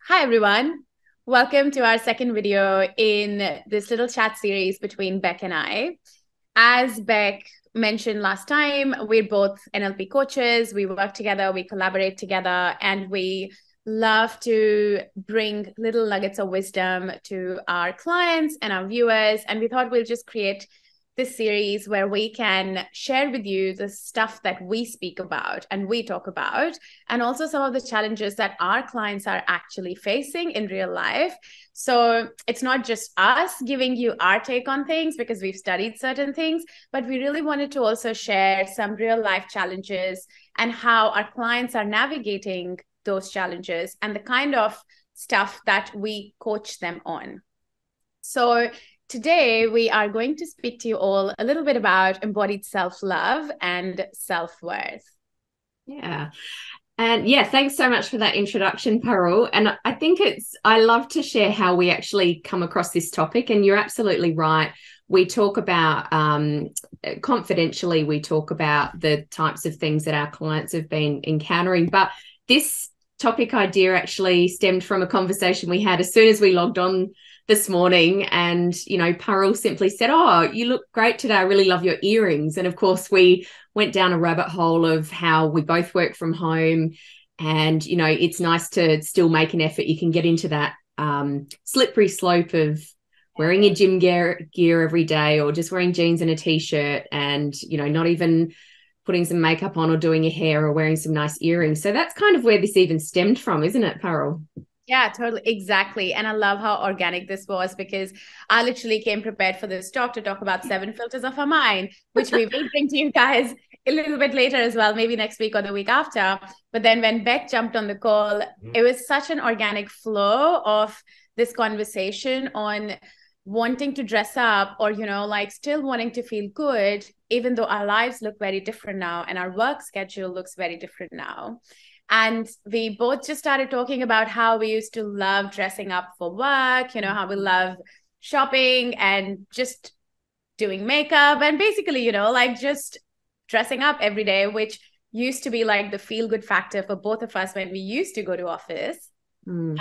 Hi, everyone. Welcome to our second video in this little chat series between Beck and I. As Beck mentioned last time, we're both NLP coaches. We work together, we collaborate together, and we love to bring little nuggets of wisdom to our clients and our viewers. And we thought we'll just create this series where we can share with you the stuff that we speak about and we talk about, and also some of the challenges that our clients are actually facing in real life. So it's not just us giving you our take on things because we've studied certain things, but we really wanted to also share some real life challenges and how our clients are navigating those challenges and the kind of stuff that we coach them on. So today, we are going to speak to you all a little bit about embodied self-love and self-worth. Yeah. And yeah, thanks so much for that introduction, Parul. And I think I love to share how we actually come across this topic. And you're absolutely right. We talk about, confidentially, we talk about the types of things that our clients have been encountering. But this topic idea actually stemmed from a conversation we had as soon as we logged on this morning. And, Parul simply said, "Oh, you look great today. I really love your earrings." And of course, we went down a rabbit hole of how we both work from home. And, it's nice to still make an effort. You can get into that slippery slope of wearing your gym gear every day, or just wearing jeans and a t-shirt, and, not even putting some makeup on or doing your hair or wearing some nice earrings. So that's kind of where this even stemmed from, isn't it, Parul? Yeah, totally. Exactly. And I love how organic this was because I literally came prepared for this talk to talk about 7 filters of our mind, which we will bring to you guys a little bit later as well, maybe next week or the week after. But then when Beck jumped on the call, it was such an organic flow of this conversation on wanting to dress up or, like still wanting to feel good, even though our lives look very different now and our work schedule looks very different now. And we both just started talking about how we used to love dressing up for work, how we love shopping and just doing makeup and basically, like just dressing up every day, which used to be like the feel good factor for both of us when we used to go to office. Mm.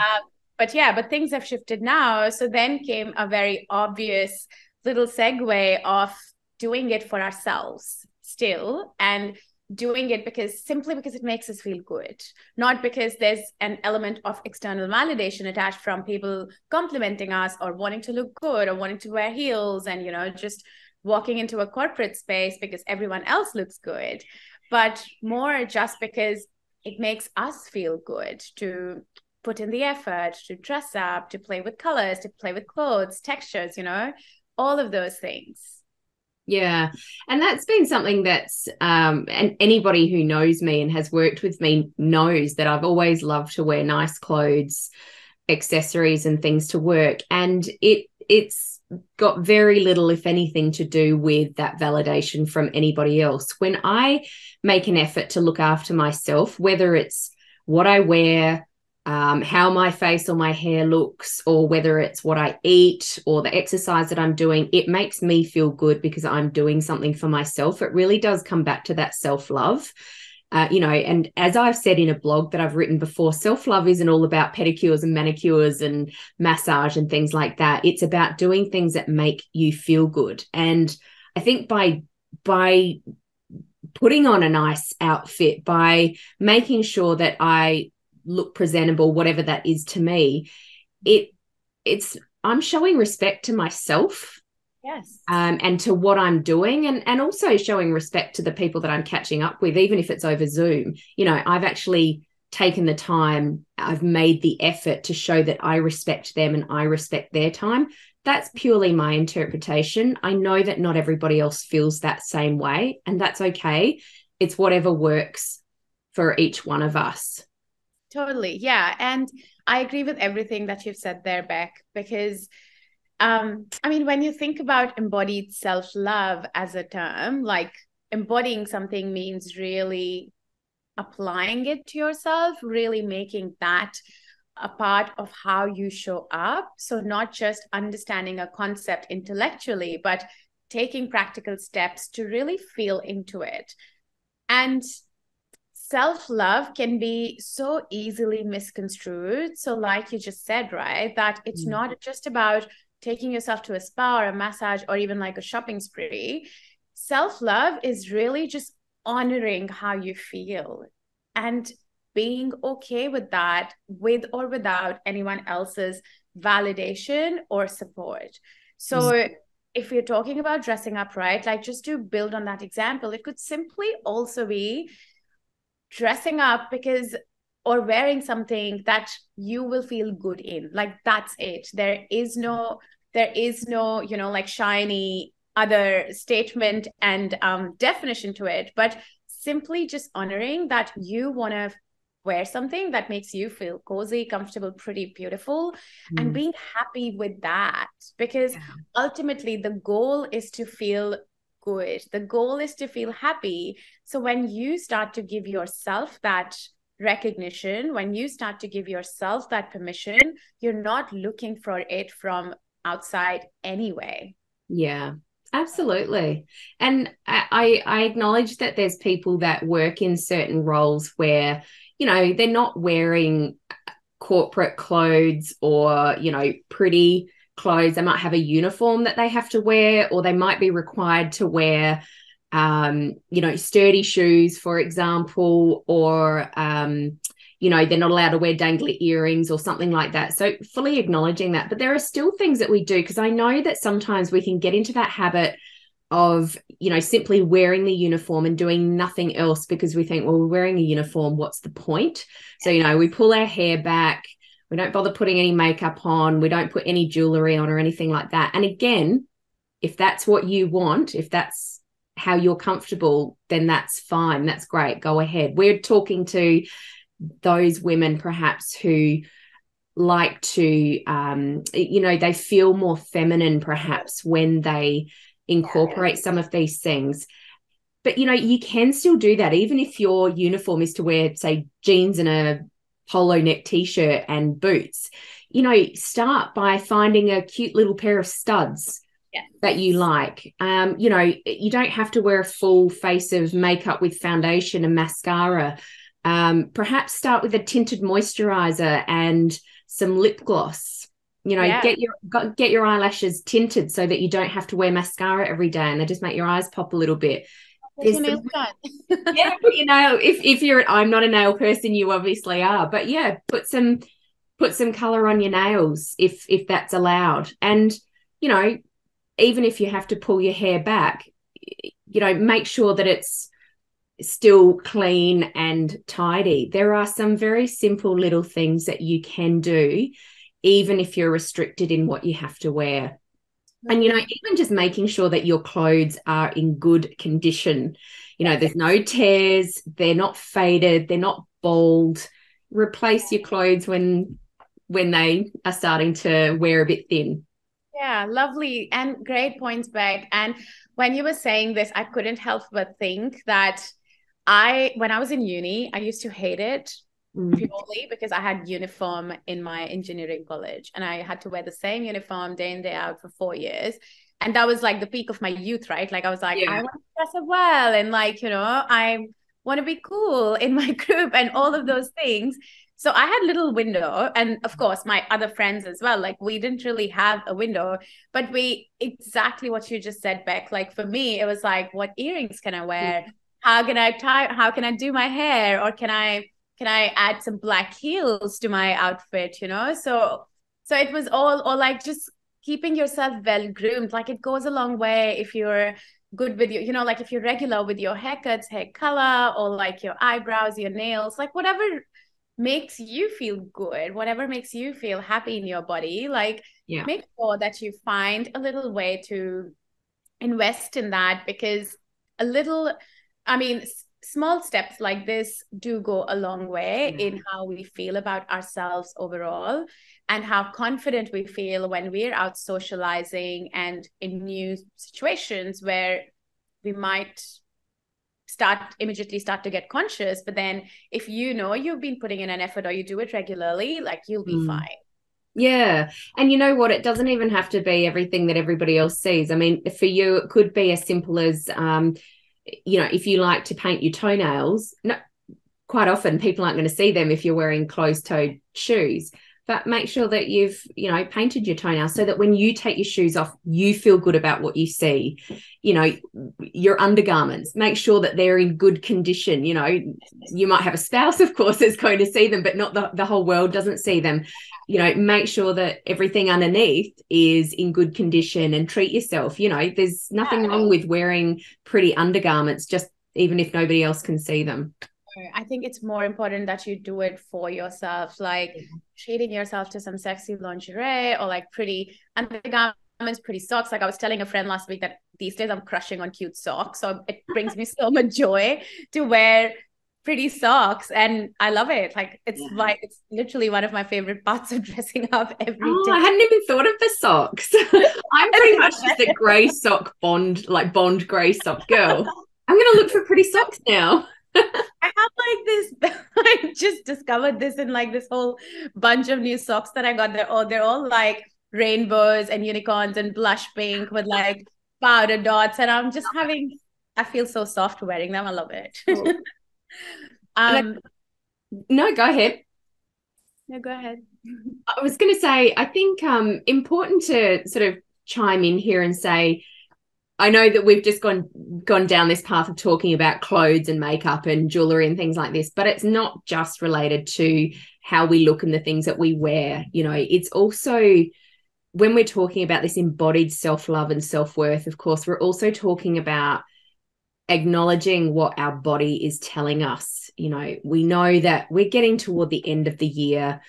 But things have shifted now. So then came a very obvious little segue of doing it for ourselves still, and doing it simply because it makes us feel good, not because there's an element of external validation attached from people complimenting us or wanting to look good or wanting to wear heels and, just walking into a corporate space because everyone else looks good, but more just because it makes us feel good to put in the effort, to dress up, to play with colors, to play with clothes, textures, all of those things. Yeah. And that's been something that's, and anybody who knows me and has worked with me knows that I've always loved to wear nice clothes, accessories and things to work. And it's got very little, if anything, to do with that validation from anybody else. When I make an effort to look after myself, whether it's what I wear, how my face or my hair looks, or whether it's what I eat or the exercise that I'm doing, it makes me feel good because I'm doing something for myself. It really does come back to that self-love. And as I've said in a blog that I've written before, self-love isn't all about pedicures and manicures and massage and things like that. It's about doing things that make you feel good. And I think by putting on a nice outfit, by making sure that I look presentable, whatever that is to me, it's I'm showing respect to myself. Yes. And to what I'm doing, and also showing respect to the people that I'm catching up with, even if it's over Zoom. I've actually taken the time, I've made the effort to show that I respect them and I respect their time. That's purely my interpretation. I know that not everybody else feels that same way, and that's okay. It's whatever works for each one of us. Totally. Yeah. And I agree with everything that you've said there, Beck, because when you think about embodied self-love as a term, like embodying something means really applying it to yourself, really making that a part of how you show up. So not just understanding a concept intellectually, but taking practical steps to really feel into it. And self-love can be so easily misconstrued. So like you just said, right, that it's not just about taking yourself to a spa or a massage or even like a shopping spree. Self-love is really just honoring how you feel and being okay with that, with or without anyone else's validation or support. So if we're talking about dressing up, right, like just to build on that example, it could simply also be dressing up because or wearing something that you will feel good in. Like that's it. There is no, like shiny other statement and definition to it, but simply just honoring that you want to wear something that makes you feel cozy, comfortable, pretty, beautiful, and being happy with that. Because ultimately the goal is to feel good. The goal is to feel happy. So when you start to give yourself that recognition, when you start to give yourself that permission, you're not looking for it from outside anyway. Yeah, absolutely. And I acknowledge that there's people that work in certain roles where, they're not wearing corporate clothes or, pretty clothes. They might have a uniform that they have to wear, or they might be required to wear, sturdy shoes, for example, or, they're not allowed to wear dangly earrings or something like that. So fully acknowledging that. But there are still things that we do, because I know that sometimes we can get into that habit of, simply wearing the uniform and doing nothing else because we think, well, we're wearing a uniform, what's the point? So, we pull our hair back, we don't bother putting any makeup on, we don't put any jewelry on or anything like that. And again, if that's what you want, if that's how you're comfortable, then that's fine. That's great. Go ahead. We're talking to those women perhaps who like to, they feel more feminine perhaps when they incorporate some of these things. But, you can still do that, even if your uniform is to wear, say, jeans and a polo neck t-shirt and boots. Start by finding a cute little pair of studs that you like. You don't have to wear a full face of makeup with foundation and mascara. Perhaps start with a tinted moisturizer and some lip gloss. Get your eyelashes tinted so that you don't have to wear mascara every day, and they just make your eyes pop a little bit. Get your nails done. If you're, I'm not a nail person, you obviously are, but yeah, put some color on your nails if that's allowed. And even if you have to pull your hair back, make sure that it's still clean and tidy. There are some very simple little things that you can do, even if you're restricted in what you have to wear. And, even just making sure that your clothes are in good condition. There's no tears, they're not faded, they're not bald. Replace your clothes when they are starting to wear a bit thin. Yeah, lovely and great points, Beck. And when you were saying this, I couldn't help but think that when I was in uni, I used to hate it purely because I had uniform in my engineering college, and I had to wear the same uniform day in, day out for 4 years. And that was like the peak of my youth, right? Like I was like, I want to dress up well, and like, I want to be cool in my group and all of those things. So I had little window, and of course my other friends as well. Like we didn't really have a window, but exactly what you just said, Beck. Like for me, it was like, what earrings can I wear? How can I do my hair? Or can I add some black heels to my outfit, So it was all like just keeping yourself well groomed. Like it goes a long way if you're good with your, like if you're regular with your haircuts, hair color, or like your eyebrows, your nails, like whatever makes you feel good, whatever makes you feel happy in your body, like make sure that you find a little way to invest in that, because small steps like this do go a long way in how we feel about ourselves overall, and how confident we feel when we're out socializing and in new situations where we might immediately start to get conscious. But then if you've been putting in an effort or you do it regularly, like you'll be fine. Yeah. And you know what? It doesn't even have to be everything that everybody else sees. I mean, for you, it could be as simple as, if you like to paint your toenails, no, quite often people aren't going to see them if you're wearing closed-toed shoes. But make sure that you've, painted your toenails so that when you take your shoes off, you feel good about what you see. Your undergarments, make sure that they're in good condition. You might have a spouse, of course, that's going to see them, but not the whole world doesn't see them. Make sure that everything underneath is in good condition and treat yourself. There's nothing wrong with wearing pretty undergarments, just even if nobody else can see them. I think it's more important that you do it for yourself, like treating yourself to some sexy lingerie or like pretty undergarments, pretty socks. Like I was telling a friend last week that these days I'm crushing on cute socks. So it brings me so much joy to wear pretty socks, and I love it. Like it's literally one of my favorite parts of dressing up every day. I hadn't even thought of the socks. I'm pretty much just a grey sock bond grey sock girl. I'm going to look for pretty socks now. I have like this, I just discovered this in like this whole bunch of new socks that I got. They're all like rainbows and unicorns and blush pink with like powder dots. And I feel so soft wearing them. I love it. Cool. No, go ahead. No, go ahead. I was going to say, I think important to sort of chime in here and say, I know that we've just gone down this path of talking about clothes and makeup and jewelry and things like this, but it's not just related to how we look and the things that we wear. It's also, when we're talking about this embodied self-love and self-worth, of course, we're also talking about acknowledging what our body is telling us. We know that we're getting toward the end of the year.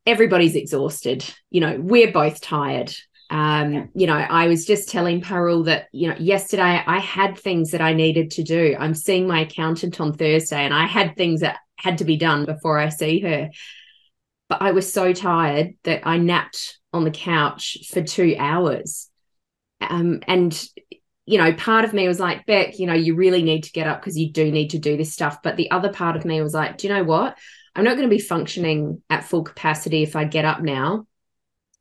Everybody's exhausted. We're both tired. I was just telling Parul that, yesterday I had things that I needed to do. I'm seeing my accountant on Thursday and I had things that had to be done before I see her. But I was so tired that I napped on the couch for 2 hours. And part of me was like, Beck, you really need to get up because you do need to do this stuff. But the other part of me was like, do you know what? I'm not going to be functioning at full capacity if I get up now.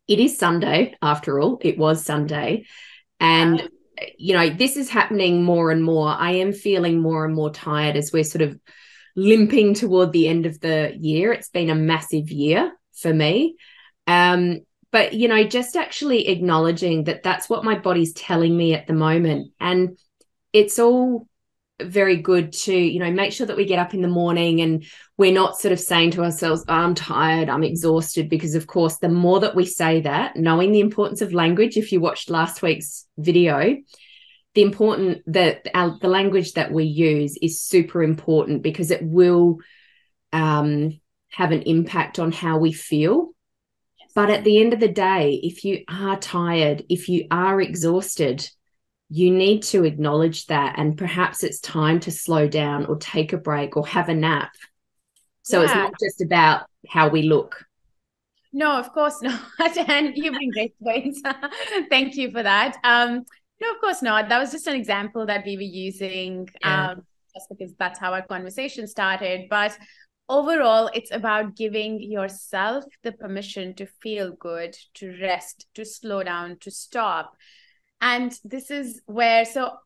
It is Sunday, after all. It was Sunday. And, this is happening more and more. I am feeling more and more tired as we're sort of limping toward the end of the year. It's been a massive year for me. But, just actually acknowledging that that's what my body's telling me at the moment. And it's all very good to, make sure that we get up in the morning and we're not sort of saying to ourselves, oh, I'm tired, I'm exhausted, because of course, the more that we say that, knowing the importance of language, if you watched last week's video, the language that we use is super important because it will have an impact on how we feel. But at the end of the day, if you are tired, if you are exhausted, you need to acknowledge that, and perhaps it's time to slow down or take a break or have a nap. So It's not just about how we look. No, of course not. And you bring great points. Thank you for that. No, of course not. That was just an example that we were using just because that's how our conversation started. But overall, it's about giving yourself the permission to feel good, to rest, to slow down, to stop. And this is where, so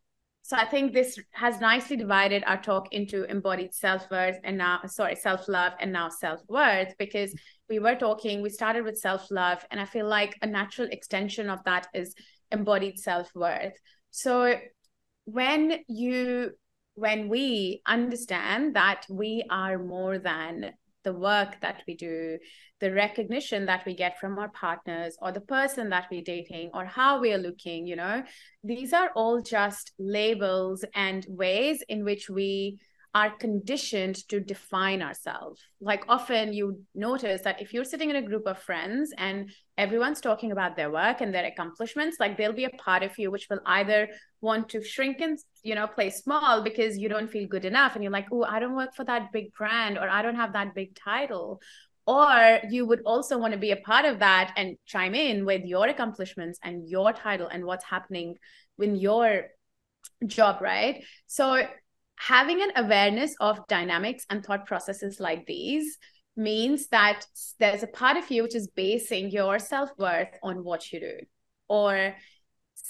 I think this has nicely divided our talk into embodied self-worth and self-love and now self-worth, because we started with self-love, and I feel like a natural extension of that is embodied self-worth. So when we understand that we are more than the work that we do, the recognition that we get from our partners or the person that we're dating or how we are looking, these are all just labels and ways in which we are conditioned to define ourselves. Like often you notice that if you're sitting in a group of friends and everyone's talking about their work and their accomplishments, like there'll be a part of you which will either want to shrink and, play small because you don't feel good enough. And you're like, oh, I don't work for that big brand, or I don't have that big title. Or you would also want to be a part of that and chime in with your accomplishments and your title and what's happening in your job, right? So having an awareness of dynamics and thought processes like these means that there's a part of you which is basing your self-worth on what you do, or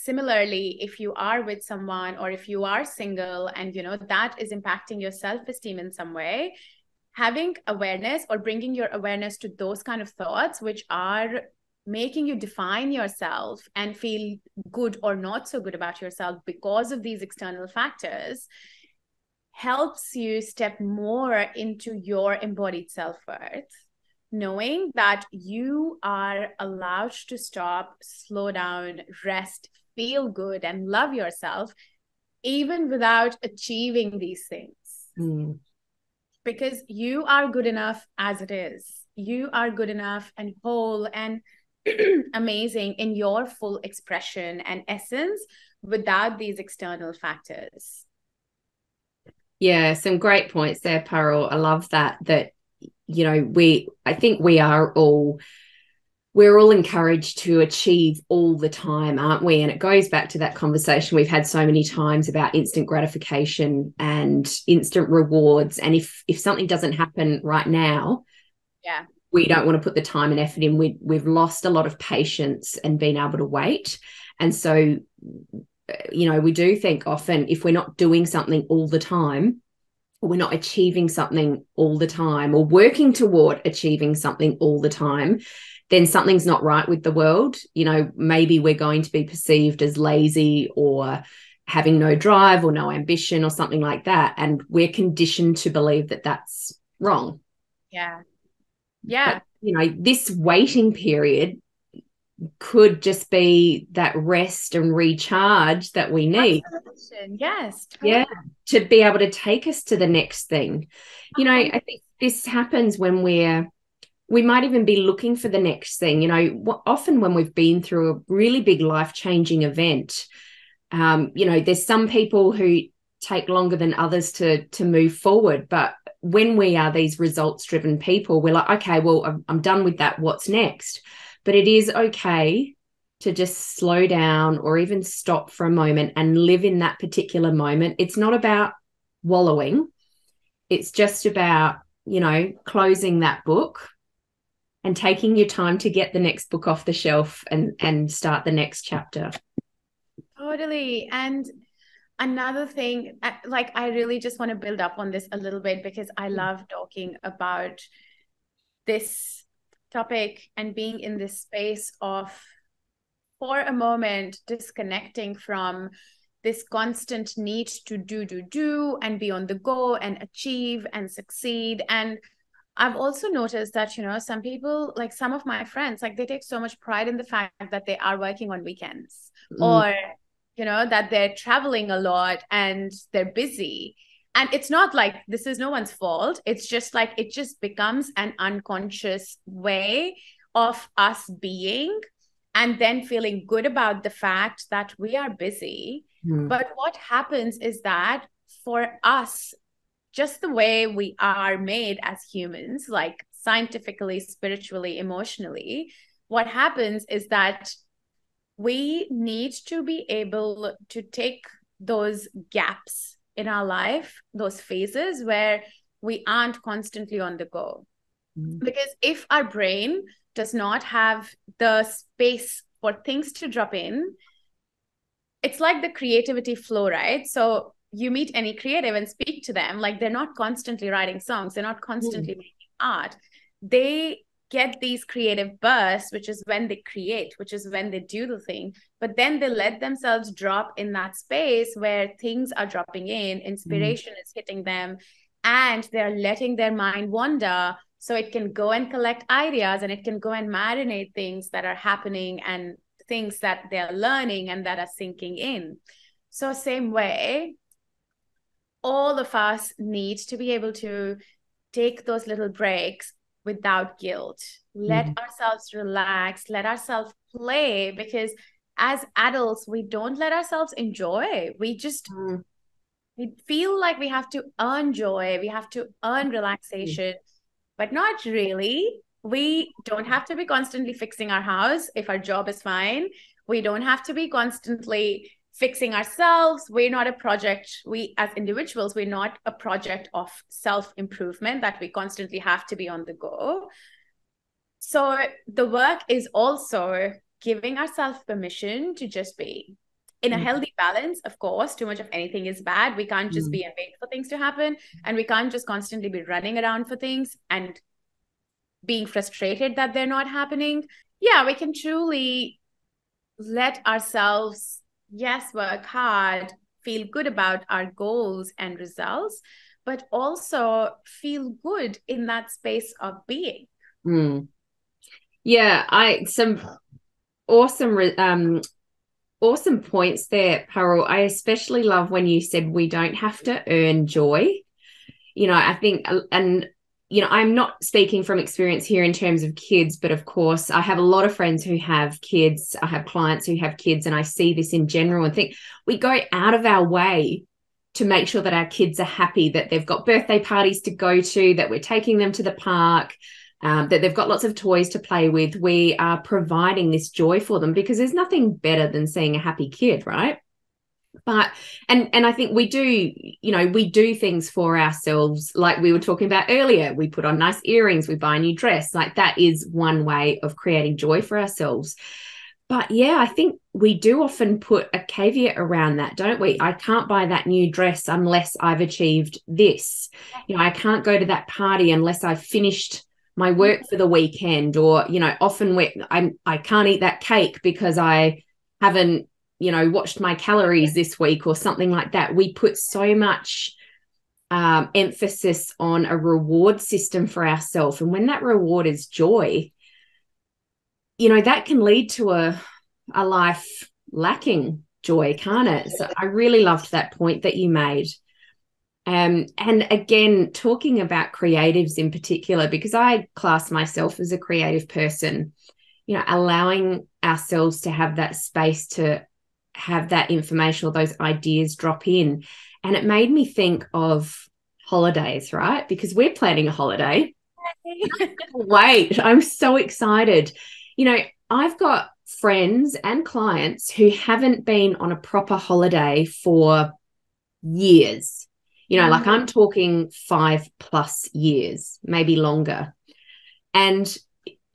similarly, if you are with someone or if you are single and, that is impacting your self-esteem in some way, having awareness or bringing your awareness to those kind of thoughts, which are making you define yourself and feel good or not so good about yourself because of these external factors, helps you step more into your embodied self-worth, knowing that you are allowed to stop, slow down, rest, feel good, and love yourself, even without achieving these things. Because you are good enough as it is. You are good enough and whole and amazing in your full expression and essence without these external factors. Yeah, some great points there, Parul. I love that I think we're all encouraged to achieve all the time, aren't we? And it goes back to that conversation we've had so many times about instant gratification and instant rewards. And if something doesn't happen right now, yeah, we don't want to put the time and effort in. We've lost a lot of patience and being able to wait. And so, we do think often if we're not doing something all the time, or we're not achieving something all the time, or working toward achieving something all the time, then something's not right with the world. Maybe we're going to be perceived as lazy or having no drive or no ambition or something like that. And we're conditioned to believe that that's wrong. Yeah. Yeah. But, this waiting period could just be that rest and recharge that we need. Yes. Totally. Yeah. To be able to take us to the next thing. I think this happens when we might even be looking for the next thing. Often when we've been through a really big life-changing event, there's some people who take longer than others to move forward. But when we are these results-driven people, we're like, okay, well, I'm done with that. What's next? But it is okay to just slow down or even stop for a moment and live in that particular moment. It's not about wallowing. It's just about, closing that book and taking your time to get the next book off the shelf and start the next chapter. Totally. And another thing, I really just want to build up on this a little bit because I love talking about this topic and being in this space of, for a moment, disconnecting from this constant need to do and be on the go and achieve and succeed. And I've also noticed that, some people, like some of my friends, like they take so much pride in the fact that they are working on weekends or, that they're traveling a lot and they're busy. And it's not like this is no one's fault. It's just like it just becomes an unconscious way of us being and then feeling good about the fact that we are busy. But what happens is that for us, just the way we are made as humans, like scientifically, spiritually, emotionally, what happens is that we need to be able to take those gaps in our life, those phases where we aren't constantly on the go. Because if our brain does not have the space for things to drop in, it's like the creativity flow, right? So you meet any creative and speak to them, like they're not constantly writing songs, they're not constantly making art. They get these creative bursts, which is when they create, which is when they do the thing. But then they let themselves drop in that space where things are dropping in, inspiration is hitting them, and they're letting their mind wander so it can go and collect ideas and it can go and marinate things that are happening and things that they're learning and that are sinking in. So same way, all of us need to be able to take those little breaks without guilt. Let ourselves relax, let ourselves play, because as adults, we don't let ourselves enjoy. We just we feel like we have to earn joy, we have to earn relaxation, but not really. We don't have to be constantly fixing our house if our job is fine. We don't have to be constantly fixing ourselves. We're not a project. We as individuals, we're not a project of self-improvement that we constantly have to be on the go. So the work is also giving ourselves permission to just be. in a healthy balance. Of course, too much of anything is bad. We can't just be and wait for things to happen, and we can't just constantly be running around for things and being frustrated that they're not happening. Yeah, we can truly let ourselves, yes, work hard, feel good about our goals and results, but also feel good in that space of being. Yeah, some awesome awesome points there, Parul. I especially love when you said we don't have to earn joy. I think, and I'm not speaking from experience here in terms of kids, but of course I have a lot of friends who have kids. I have clients who have kids, and I see this in general and think we go out of our way to make sure that our kids are happy, that they've got birthday parties to go to, that we're taking them to the park, that they've got lots of toys to play with. We are providing this joy for them because there's nothing better than seeing a happy kid, right? But and I think we do things for ourselves, like we were talking about earlier. We put on nice earrings, we buy a new dress. Like that is one way of creating joy for ourselves. But yeah, I think we do often put a caveat around that, don't we? I can't buy that new dress unless I've achieved this. I can't go to that party unless I've finished my work for the weekend, or often I can't eat that cake because I haven't watched my calories this week or something like that. We put so much emphasis on a reward system for ourselves, and when that reward is joy, that can lead to a life lacking joy, can't it? So I really loved that point that you made. And again, talking about creatives in particular, because I class myself as a creative person, allowing ourselves to have that space to have that information or those ideas drop in. And it made me think of holidays, right? Because we're planning a holiday. Wait, I'm so excited. I've got friends and clients who haven't been on a proper holiday for years. Like I'm talking 5+ years, maybe longer. And,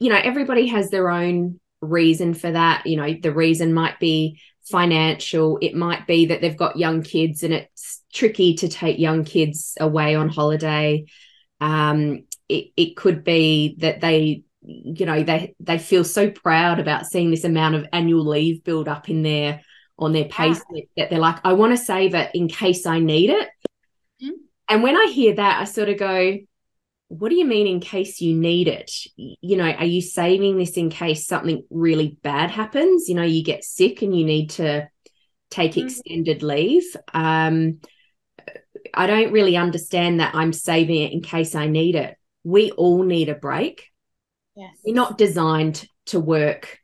everybody has their own reason for that. The reason might be financial. It might be that they've got young kids and it's tricky to take young kids away on holiday. It could be that they feel so proud about seeing this amount of annual leave build up on their pay slip that they're like, I want to save it in case I need it. And when I hear that, I sort of go, what do you mean in case you need it? Are you saving this in case something really bad happens? You get sick and you need to take extended leave. I don't really understand that. I'm saving it in case I need it. We all need a break. Yes. We're not designed to work,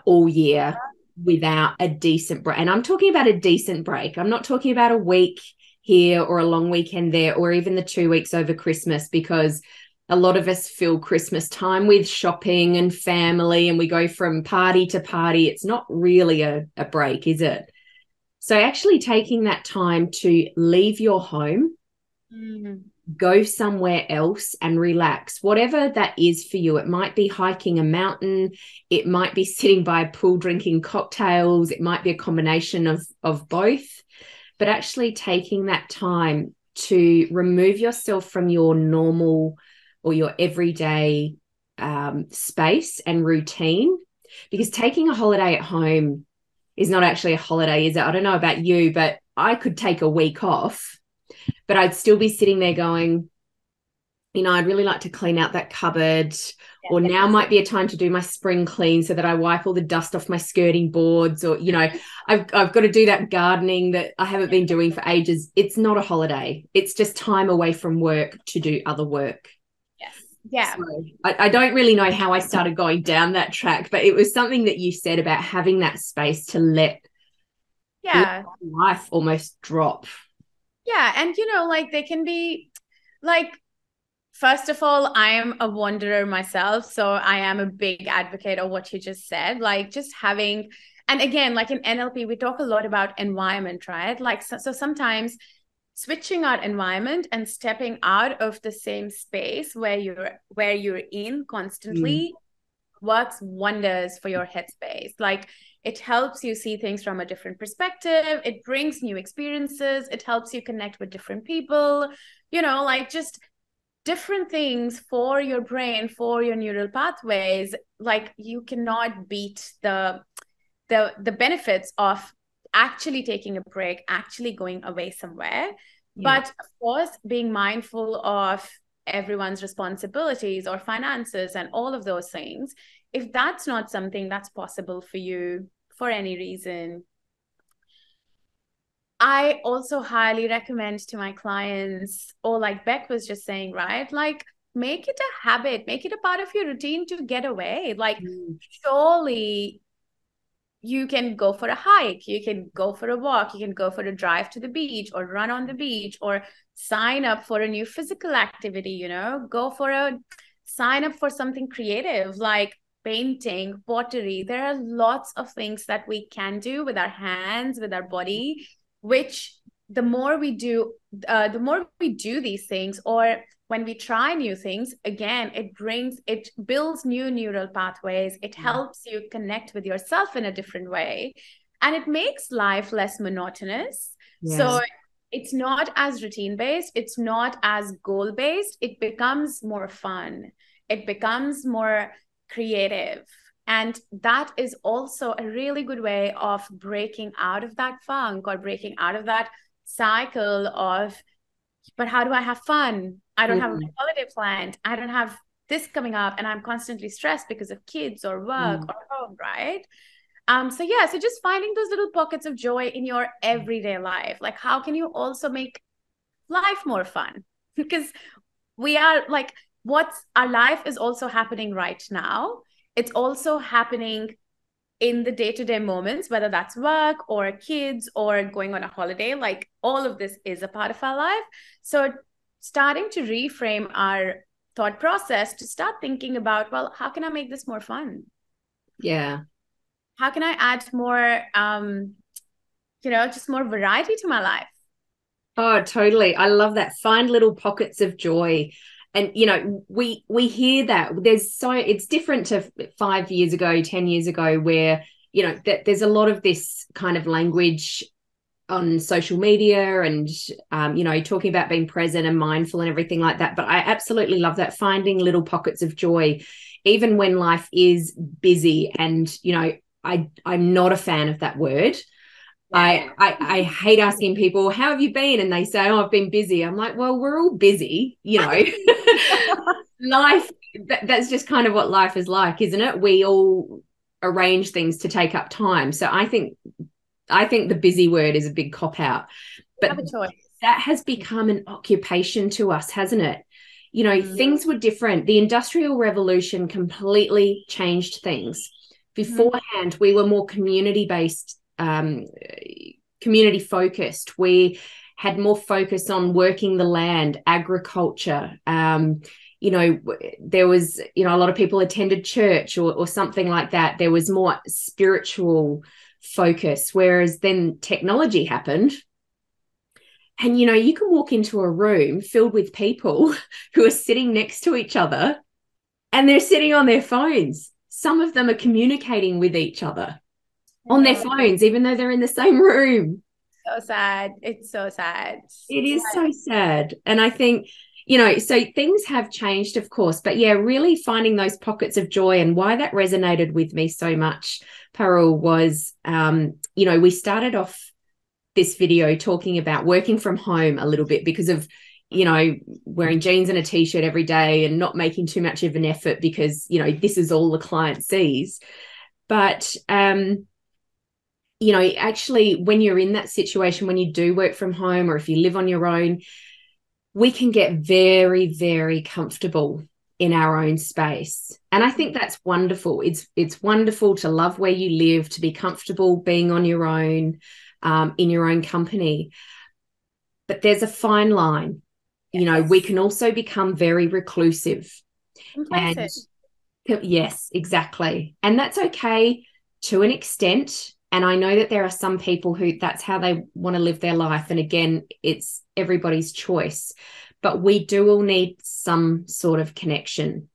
all year without a decent break. And I'm talking about a decent break. I'm not talking about a week here or a long weekend there, or even the 2 weeks over Christmas, because a lot of us fill Christmas time with shopping and family, and we go from party to party. It's not really a break, is it? So actually taking that time to leave your home, go somewhere else and relax, whatever that is for you. It might be hiking a mountain. It might be sitting by a pool drinking cocktails. It might be a combination of both. But actually taking that time to remove yourself from your normal or your everyday space and routine, because taking a holiday at home is not actually a holiday, is it? I don't know about you, but I could take a week off, but I'd still be sitting there going, I'd really like to clean out that cupboard, or now might be a time to do my spring clean so that I wipe all the dust off my skirting boards, or, I've got to do that gardening that I haven't been doing for ages. It's not a holiday. It's just time away from work to do other work. Yes. Yeah. So I don't really know how I started going down that track, but it was something that you said about having that space to let life almost drop. Yeah. And, they can be first of all, I am a wanderer myself. So I am a big advocate of what you just said, just having, and again, in NLP, we talk a lot about environment, right? So sometimes switching our environment and stepping out of the same space where you're in constantly works wonders for your headspace. Like, it helps you see things from a different perspective. It brings new experiences. It helps you connect with different people, like just different things for your brain, for your neural pathways. Like, you cannot beat the benefits of actually taking a break, actually going away somewhere. Yeah. But of course, being mindful of everyone's responsibilities or finances and all of those things. If that's not something that's possible for you for any reason, I also highly recommend to my clients, or like Beck was just saying, right? Like, make it a habit, make it a part of your routine to get away. Like, surely you can go for a hike, you can go for a walk, you can go for a drive to the beach or run on the beach, or sign up for a new physical activity, sign up for something creative like painting, pottery. There are lots of things that we can do with our hands, with our body, which the more we do these things, or when we try new things, again, it builds new neural pathways. It helps you connect with yourself in a different way, and it makes life less monotonous. So it's not as routine based, it's not as goal based. It becomes more fun, it becomes more creative, and that is also a really good way of breaking out of that funk, or breaking out of that cycle of, but how do I have fun? I don't have a holiday planned. I don't have this coming up, and I'm constantly stressed because of kids or work or home, right? So just finding those little pockets of joy in your everyday life. Like, how can you also make life more fun? Because we are like, our life is also happening right now. It's also happening in the day-to-day moments, whether that's work or kids or going on a holiday. Like, all of this is a part of our life. So starting to reframe our thought process to start thinking about, well, how can I make this more fun? Yeah. How can I add more, just more variety to my life? Oh, totally. I love that. Find little pockets of joy. And, we hear that it's different to 5 years ago, 10 years ago, where, there's a lot of this kind of language on social media and, talking about being present and mindful and everything like that. But I absolutely love that, finding little pockets of joy, even when life is busy. And, I'm not a fan of that word. I hate asking people, how have you been? And they say, oh, I've been busy. I'm like, well, we're all busy, Life, that's just kind of what life is like, isn't it? We all arrange things to take up time. So I think the busy word is a big cop out. But that has become an occupation to us, hasn't it? Things were different. The Industrial Revolution completely changed things. Beforehand, we were more community-based, community focused. We had more focus on working the land, agriculture. There was, a lot of people attended church or something like that. There was more spiritual focus, whereas then technology happened. And, you can walk into a room filled with people who are sitting next to each other and they're sitting on their phones. Some of them are communicating with each other on their phones, even though they're in the same room. So sad. It's so sad. It is so sad. And I think, so things have changed, of course, but yeah, really finding those pockets of joy. And why that resonated with me so much, Parul, was, we started off this video talking about working from home a little bit because of, wearing jeans and a t-shirt every day and not making too much of an effort because, this is all the client sees. But, actually, when you're in that situation, when you do work from home or if you live on your own, we can get very, very comfortable in our own space. And I think that's wonderful. It's wonderful to love where you live, to be comfortable being on your own, in your own company. But there's a fine line. Yes. We can also become very reclusive. And yes, exactly. And that's okay to an extent. And I know that there are some people who that's how they want to live their life. And again, it's everybody's choice. But we do all need some sort of connection.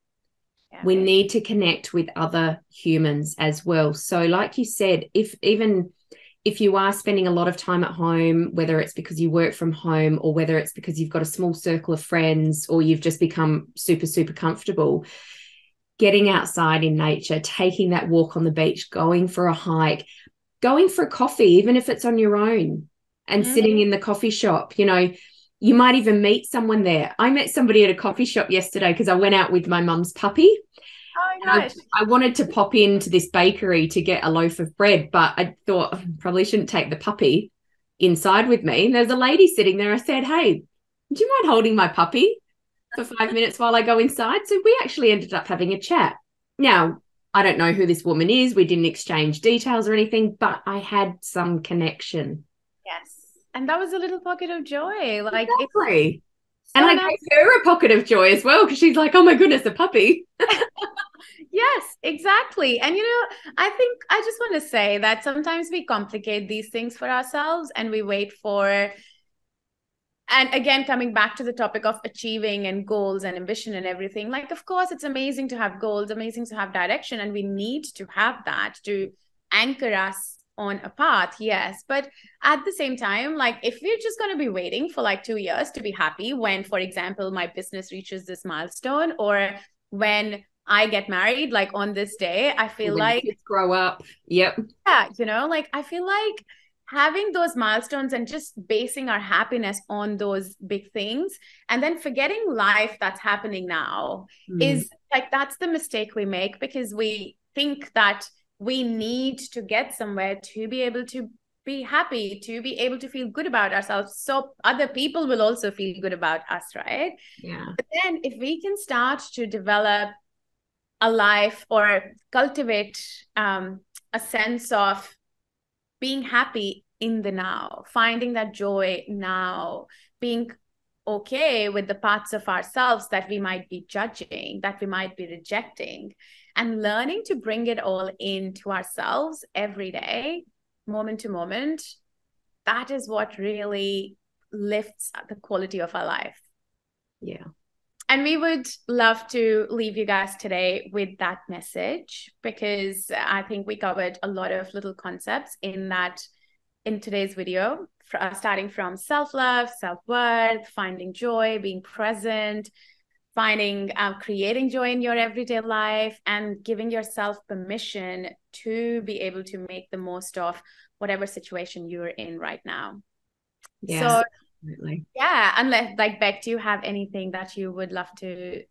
we need to connect with other humans as well. So like you said, if you are spending a lot of time at home, whether it's because you work from home or whether it's because you've got a small circle of friends or you've just become super, super comfortable, getting outside in nature, taking that walk on the beach, going for a hike, going for a coffee, even if it's on your own, and sitting in the coffee shop, you might even meet someone there. I met somebody at a coffee shop yesterday because I went out with my mum's puppy. Oh my gosh. I wanted to pop into this bakery to get a loaf of bread, but I thought I probably shouldn't take the puppy inside with me. And there's a lady sitting there. I said, hey, do you mind holding my puppy for 5 minutes while I go inside? So we actually ended up having a chat. Now, I don't know who this woman is. We didn't exchange details or anything, but I had some connection. Yes. And that was a little pocket of joy. Like, exactly. And I gave her a pocket of joy as well because she's like, oh my goodness, a puppy. Yes, exactly. And, I think I just want to say that sometimes we complicate these things for ourselves and we wait for, and again, coming back to the topic of achieving and goals and ambition and everything, like, of course, it's amazing to have goals, amazing to have direction, and we need to have that to anchor us on a path, yes. But at the same time, like, if we're just going to be waiting for like 2 years to be happy when, for example, my business reaches this milestone, or when I get married, like on this day, I feel like kids grow up. Yep. Yeah, like I feel like having those milestones and just basing our happiness on those big things and then forgetting life that's happening now is like, that's the mistake we make, because we think that we need to get somewhere to be able to be happy, to be able to feel good about ourselves, so other people will also feel good about us, right? Yeah. But then if we can start to develop a life or cultivate a sense of being happy in the now, finding that joy now, being okay with the parts of ourselves that we might be judging, that we might be rejecting, and learning to bring it all into ourselves every day, moment to moment, that is what really lifts the quality of our life. Yeah. And we would love to leave you guys today with that message, because I think we covered a lot of little concepts in today's video, starting from self-love, self-worth, finding joy, being present, creating joy in your everyday life, and giving yourself permission to be able to make the most of whatever situation you're in right now. Yeah. So Absolutely. yeah, unless, like, Beck, do you have anything that you would love to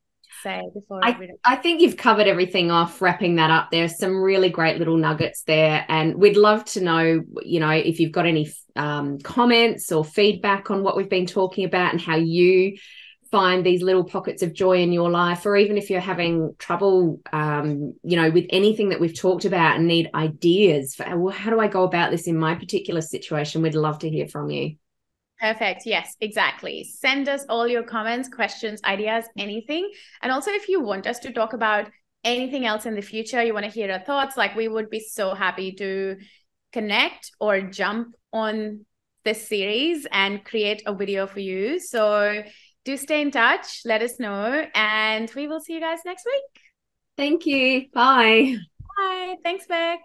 say before I think you've covered everything off, wrapping that up. There's some really great little nuggets there, and we'd love to know, if you've got any comments or feedback on what we've been talking about and how you find these little pockets of joy in your life, or even if you're having trouble, with anything that we've talked about and need ideas for how do I go about this in my particular situation. We'd love to hear from you. Perfect. Yes, exactly. Send us all your comments, questions, ideas, anything. And also, if you want us to talk about anything else in the future, you want to hear our thoughts, like, we would be so happy to connect or jump on this series and create a video for you. So do stay in touch, let us know, and we will see you guys next week. Thank you. Bye. Bye. Thanks, Beck.